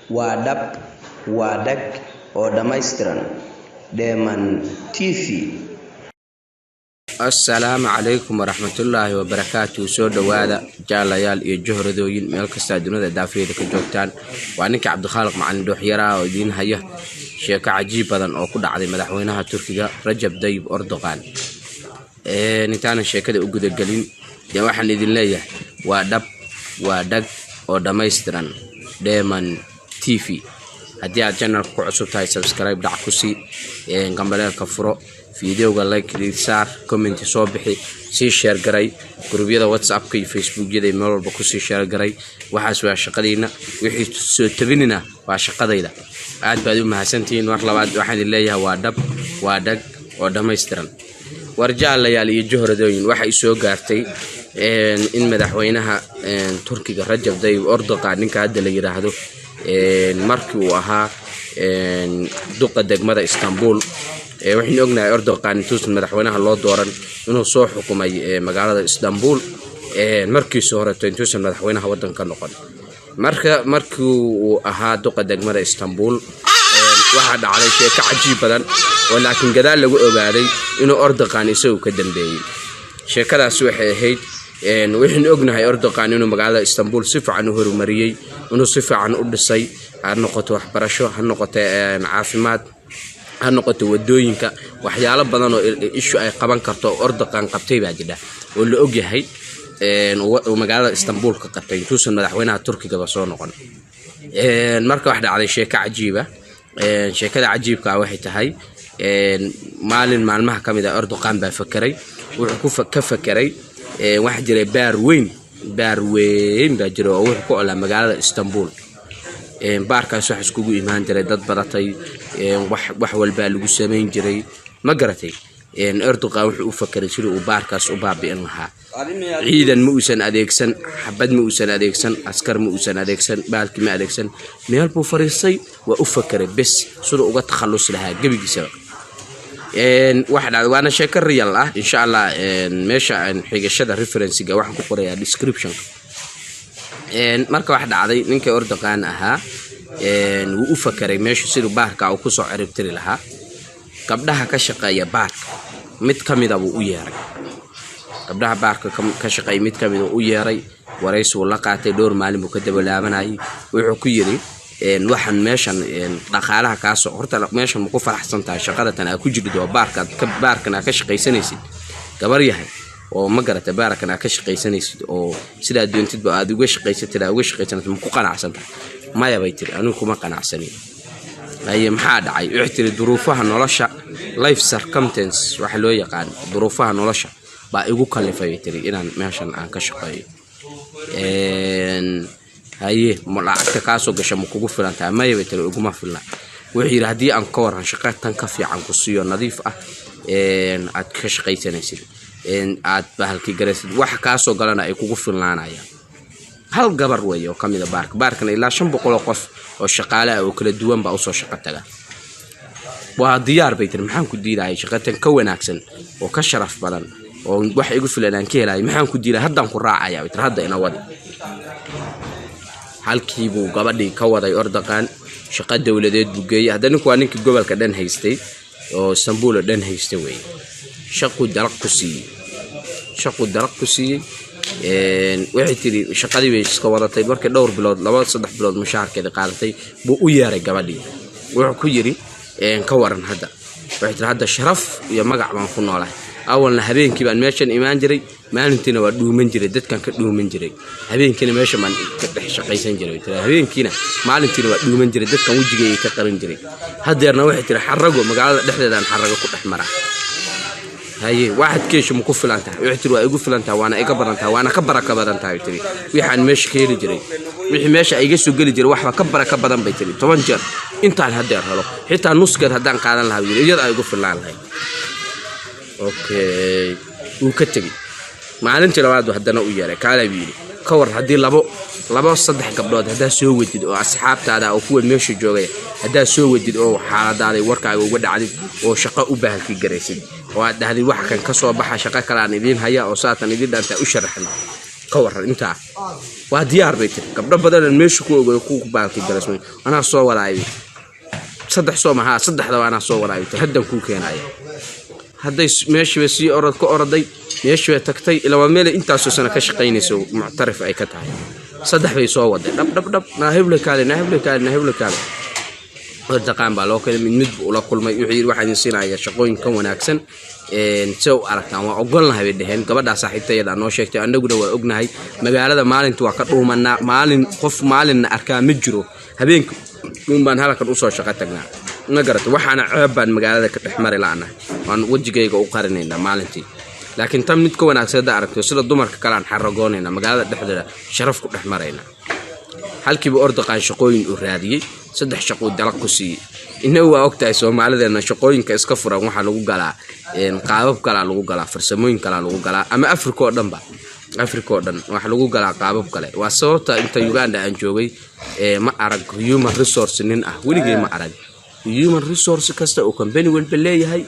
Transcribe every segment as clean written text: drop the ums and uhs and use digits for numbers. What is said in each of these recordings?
waa dhab waa dhag oo dhammaystiran Dheeman TV. Assalaamu calaykum waraxmatullaahi wabarakaatuh. Soo dhawaada jaalayaal iyo johradooyin meel kasta dunida daafeeda ka joogtaan. Waa ninka Cabdikhaaliq Macalin Dooxyara oo idin haya sheeko cajiib badan oo ku dhacday madaxweynaha Turkiga Rajab Tayyip Erdogan. Intaan sheekada u guda galin waxaan idin leeyahay waa dhab waa dhag oo dhammaystiran Dheeman TV. haddii aad channelka ku cusub tahay subscribe dhac ku sii gambaleelka furo videoga like saar comment soo bixi sii share garay gruubyada WhatsApp-ka iyo Facebook-yada meel walba ku sii share garay waxaas waa shaqadiina wixii soo tabinina waa shaqadayda aad baad u mahadsantiin war labaad waxaan idin leeyahay waa dhab waa dhag oo dhammaystiran warjaalayaal iyo johradooyin waxay soo gaartay in madaxweynaha Turkiga Rajab Tayyip Erdogan ninka hadda la yiraahdo markii uu ahaa duqa degmada Istanbul waxaan ognahay Erdogan intuu madaxweynaha loo dooran inuu soo xukumay magaalada Istanbul markii soo horeeyay intuu madaxweynaha wadanka noqon markii uu ahaa duqa degmada Istanbul waxa dhacday sheeko cajiib badan oo laakiin gadaal lagu ogaaday inuu Erdogan isagu ka dambeeyay sheekadaas waxay ahayd waxaan ognahay Erdogan inuu magaalada Istanbul si fiican u horumariyay inuu si fiican u dhisay ha noqoto waxbarasho ha noqoto caafimaad ha noqoto wadooyinka waxyaalo badan oo ishu ay qaban karto Erdogan qabtay baa jira oo la og yahay magaalada Istanbul ka qabtay intuu madaxweynaha Turkiga ba soo noqon marka wax dhacday sheeko cajiib ah sheekada cajiibka waxay tahay maalin maalmaha kamid ah Erdogan baa fakiray wuxuu ka fakiray wax jiray baar weyn baa jiro oo wuxuu ku olaa magaalada Istanbul baarkaas wax iskugu imaan jiray dad baratay wax walba lagu sameyn jiray ma garatay Erdogan wuxuu u fakiray sidii uu baarkaas u baabi'in lahaa ciidan ma uusan adeegsan xabad ma uusan adeegsan askar ma uusan adeegsan baalki ma adeegsan meel buu fariisay waa u fakiray bes sidoo uga takhallus lahaa gabigiisa واحد وانا شاكر ريال ان شاء الله ماشي حيقشده ريفرنسيga waxaan ku qorayaa description marka wax dhacday ninka Erdogan ahaa uu u fakiray meesha sidoo baarka uu ku soo ciribtiri lahaa gabdhaha ka shaqeeya baarka mid kamid ah uu u yeeray gabdhaha baarka ka shaqeeya mid kamid ah uu yeeray waraysi la qaatay dhowr maalin buu ka dabalaabanayay wuxuu ku yiri waxaan meeshan dhaqaalaha ka soo horta meeshan ma ku faraxsan tahay shaqada tan ay ku jirto baarkana ka shaqaysanaysid gabar yahay oo ma garata baarkana ka shaqaysanaysid oo sida doontid ba aad uga shaqaysatid ma ku qanacsan tahay maya bay tiri anigu kuma qanacsanin ay maxaa dhacay wixii duruufaha nolosha life circumstances waxa loo yaqaan duruufaha nolosha baa igu kalifay tiri inaan meeshan aan ka shaqeeyo haye malaa'ikta kaasoo gashay ma kugu filantaa ma yeebatay uguma filna wixii hadii aan ka waran shaqatan ka fiican ku siiyo nadiif ah aad ka shaqaysanaysid aad bahalkii garaysid wax kaasoo galana ay kugu filnaanayaan hal gabar weeyo kamid ah baarkana ilaa 500 qof oo shaqaale ah oo kala duwan baa u soo shaqo taga waa diyaar bay tir maxaan ku diiday shaqatan ka wanaagsan oo ka sharaf badan oo wax igu filanaan ka helay maxaan ku diiday haddaan ku raacaya tir hadda ina wadi halkii buu gabadhii ka waday Erdogan shaqo dawladeed buu geeyay haddana ku waa ninkii gobolka dhan haystay oo Istanbul dhan haystay way shaqo daraq ku siiyay waxay tiri shaqadii way iska wadatay markii dhowr bilood 2-3 bilood mushaharkeeda qaadatay buu u yeeray gabadhii wuxuu ku yiri ka waran hadda waxay tiri hadda sharaf iyo magac baan ku noolahay awalna habeenkii baan meeshan imaan jiray maalintiina waa dhuuman jiray dadkan ka dhuuman jiray habeenkiina meesha man ka dhex shaqaysan jiray habeenkiina maalintiina waa dhuuman jiray dadkan wajigeeyay ka qaran jiray hadeerna waxay tiri xarago magaalada dhexdeedaan xarago ku dhex mara haye waxad keesho ma ku filantahay waxay tiri waa igu filantahay waana iga barantahay waana ka baraka badantahay tiri waxaan meesha ka heli jiray wixii meesha ay iga soo gali jiray waxba ka baraka badan bay tiri 10 jeer intaan hadeer helo xitaa nuskeed hadaan qaadan lahaa iyada ay igu filaan lahayd okay uu ka tagay maalintii labaad haddana u yeeray kaala biiri ka war hadii labo saddex gabdhood hadaa soo wadid oo asxaabtaada oo kuwa meesha joogay hadaa soo wadid oo xaaladaada warkaaga uga dhacday oo shaqo u baahanti garaysid oo aad dhahday wax kan ka soo baxa shaqo kale aan idin haya oo saatan idin dhanta u sharaxay ka war inta waa diyaar bay tahay gabdho badan meesha ku ogo ku baalki galasmay ana soo walaayay saddex soo maha saddexda ana soo walaayay haddan ku keenay hadday meesha si orad ku oraday meesha tagtay ilaa meel intaas oo sana ka shaqeynayso muctarif ay ka tahay saddex bay soo waday dhab naahibla kaale wadaqaan baa loo kale mid ula kulmay wixii waxaan siinaya shaqooyin ka wanaagsan soo aragtaan waa ogolnahay bay dhaheen gabadha saaxiibtayda noo sheegtay anaguna waa ognahay magaalada maalintu waa ka dhuumanaa maalin qof maalinna arkaa ma jiro habeenku baan halkan u soo shaqo tagnaa ma garato waxaana ceeb baan magaalada ka dhexmari laanahay waan wajigayga u qarinaynaa maalintii laakiin tan mid ka wanaagsan aragto sida dumarka kale aan xaragoonayna magaalada dhexdeeda sharaf ku dhexmarayna halkiiba ordaqaan shaqooyin u raadiyay saddex shaqo dalaq ku siiyay inuu waa ogtahay Soomaalideena shaqooyinka iska furan waxa lagu galaa qaabab kala lagu galaa farsamooyin kala lagu galaa ama Afrika oo dhan waxa lagu galaa qaabab kale waa sababta inta Uganda aan joogay ma arag human resource nin ah weligay ma arag human resource kasta oo company walba leeyahay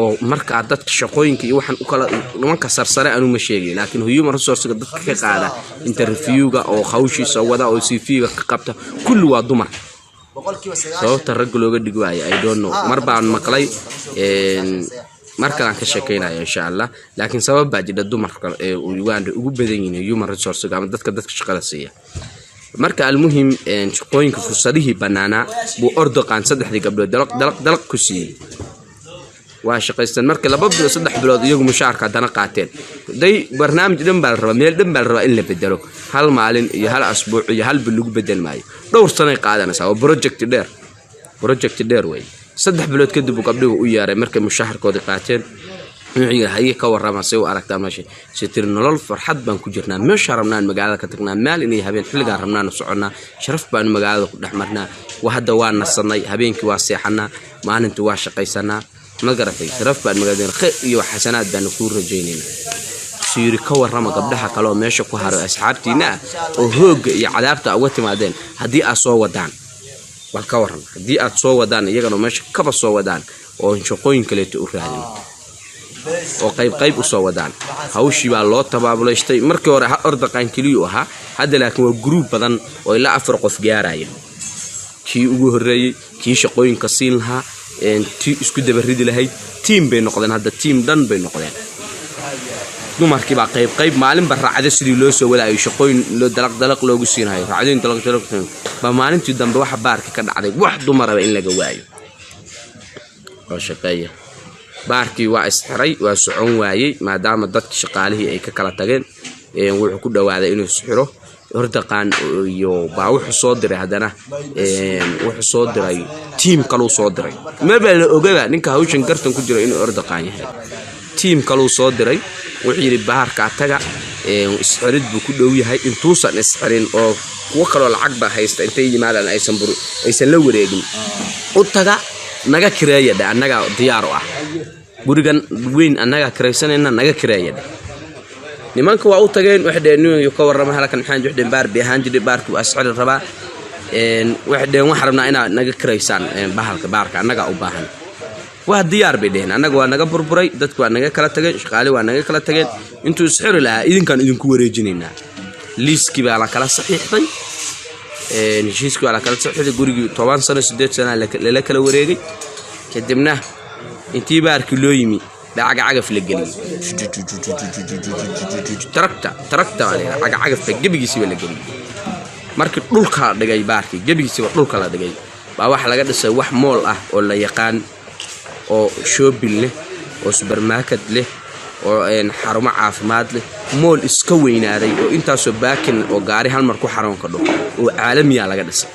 oo marka dadka shaqooyinka iyo waxan u kala nimanka sarsare aanu ma sheegay laakiin human resource dadka ka qaada interview-ga oo hawshiisa wada oo CV-ga ka qabta kullu waa dumar sababta rag looga dhigwaay I don't know mar baan maqlay marka aan ka sheekeynayo insha Allah laakiin sabab baa jira dumarka Uganda ugu badan yihiin human resource ama dadka shaqada siiya marka almuhim shaqooyinka fursadihii banaana buu ordaqaan saddexdii gabdhood dalaq ku siiyay waa shaqaystaan marka laba bilood saddex bilood iyagu mushaarka dana qaateen day barnaamij dhan baa la rabaa meel dhan baa la rabaa in la bedelo hal maalin iyo hal asbuuc iyo hal bil lagu bedel maayo dhowr sano ay qaadanaysaa oo project dheer way saddex bilood kadib gabdhuhu u yaaray markay mushaharkooda qaateen wixii hay ka warrama si uu aragtaa meesha si tir nolol farxad baan ku jirnaa meesha rabnaan magaalada ka tagnaa maal inay habeen xilliga rabnaan soconnaa sharaf baan magaalada ku dhaxmarnaa waa hadda waa nasanay habeenkii waa seexanaa maalintii waa shaqaysanaa ma garatay sharaf baan magaalada khayr iyo xasanaad baan ku rajaynayna siiri ka warrama gabdhaha kale oo meesha ku haro asxaabtiina oo hoog iyo cadaabta uga timaadeen hadii aad soo wadaan wal ka warran hadii aad soo wadaan iyagana meesha ka soo wadaan oo shaqooyin kale u raadin oo qayb u soo wadaan hawshii baa loo tabaabuleystay markii hore ordaqaan kaliya ahaa hadda laakiin waa group badan oo ilaa 4 qof gaaraya kii ugu horeeyay kii shaqooyinka siin lahaa tii isku dabaridi lahayd team bay noqdeen hadda team dhan bay noqdeen dumarkii baa qayb maalin barraacada sidii loo soo walaayo shaqooyin loo dalaq loogu siinayo raacadeen dalaq ba maalintii dambe waxa baarka ka dhacday wax dumar ah in laga waayo oo shaqeeya baarkii waa isxiray waa socon waayay maadaama dadka shaqaalihii ay ka kala tageen wuxuu ku dhawaaday inuu isxiro ordaqaan iyo baa wuxuu soo diray hadana wuxuu soo diray team kale uu soo diray maba la ogaada ninka hawshan gartan ku jira inuu ordaqaan yahay team kale uu soo diray wuxuu yiri baarka taga isxirid buu ku dhow yahay intuusan isxirin oo kuwa kale lacag ba haysta intay yimaadaan aysan la wareegin u taga naga kireeyada annaga diyaar u ah gurigan weyn annaga kireysanayna naga kireeyada nimanka waa u tageen waxdeen inuu ka warrama halkan maxaan joogdeen baar bi ahaan jiray baarku asxil rabaa waxdeen wax rabnaa inaa naga kireysaan baarka annaga u baahan waa diyaar bay dheen annaga waa naga burburay dadku waa naga kala tageen shaqaale waa naga kala tageen intuu isxiri lahaa idinkan idinku wareejinayna liiski baa la kala saxiixday heshiiskii waa la kala saxiixday gurigii 10 sano 8 sano la kala wareegay kadibna intii baarkii loo yimi cagaf la geliyay tarakta cagaf gabigiisa la geliyay markii dhulka dhigay baarkii gabigiisa dhulka la dhigay baa wax laga dhisay wax mool ah oo la yaqaan oo shopping leh oo supermarket leh oo xarumo caafimaad leh mool iska weynaaday oo intaas oo baakin oo gaari hal mar ku xaroon ka dhig oo caalamiya laga dhisay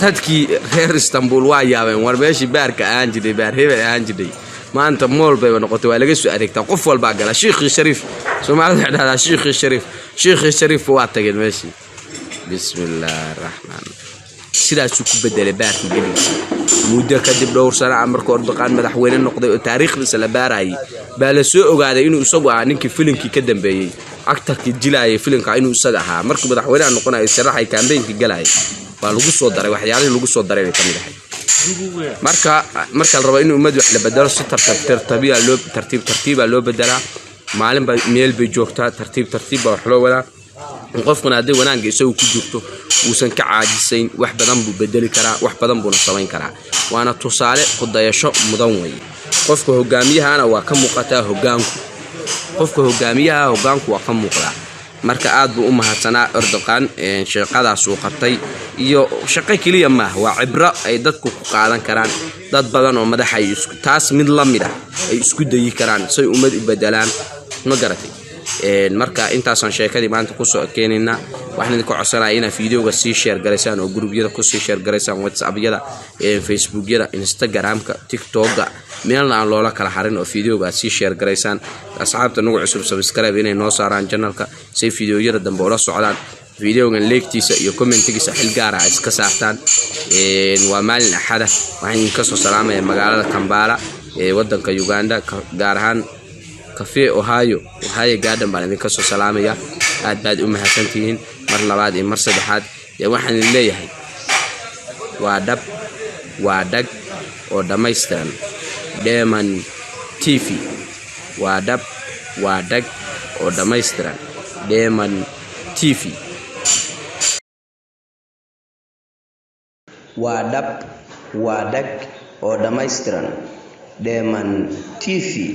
dadkii reer Istanbul waa yaabeen war meeshii baarka aan jiray baar hebel aan jiray maanta mool bay noqotay waa laga soo adeegtaa qof walba gala Sheikh Sharif Soomaalida dhahdaa Sheikh Sharif waa tageen meeshii bismillaahir rahmaan sidaas ku bedelay baarkii gabigiisa muddo kadib dhowr sano markii ordaqaan madaxweyne noqday oo taariikhdiisa la baarayay baa la soo ogaaday inuu isagu ahaa ninkii filimkii ka dambeeyay actorkii jilaayay filimka inuu isaga ahaa markii madaxweynaha noqonayo sharaxay campaign-kii galay baa lagu soo daray waxyaalaha lagu soo daray kamid ah marka la rabo inuu umad wax la bedelo si tartiib loo bedelaa maalin ba meel bay joogtaa tartiib baa wax loo wadaa qofkuna hadii wanaagga isagu ku jirto uusan ka caajisayn wax badan buu bedeli karaa wax badan buu samayn karaa waana tusaale qodayasho mudan way qofka hogaamiyahana waa ka muuqataa hogaanku waa ka muuqdaa marka aad buu u mahadsanaa Erdogan shaqadaas uu qabtay iyo shaqo kaliya ma waa cibra ay dadku ku qaadan karaan dad badan oo madaxay isku taas mid la mid ah ay isku dayi karaan say ummad u bedelaan ma garatay marka intaasan sheekadii maanta ku soo keenina waxaan idin ku codsanayaa inaad fiidiyoga sii share gareysaan oo gruubyada ku sii share gareysaan WhatsApp-yada Facebook-yada Instagram-ka TikTok-ga meelna aan loola kala harin oo fiidiyoga sii share gareysaan asxaabta nagu cusub subscribe inay noo saaraan channelka si fiidiyoyada dambe ula socdaan fiidiyogan like-tiisa iyo comment-giisa xil gaar ah iska saartaan waa maalin axada waxaan ka soo salaamayaa magaalada Kampala ee wadanka Uganda gaar ahaan كافيه أوهايو قادم بعد ذلك كسر سلامة يا بعد أمها سنتين مر لبعض مر سبحات يا واحد اللي هي وادق ودميسترن دائما تيفي وادق ودميسترن دائما تيفي وادق ودميسترن دائما تيفي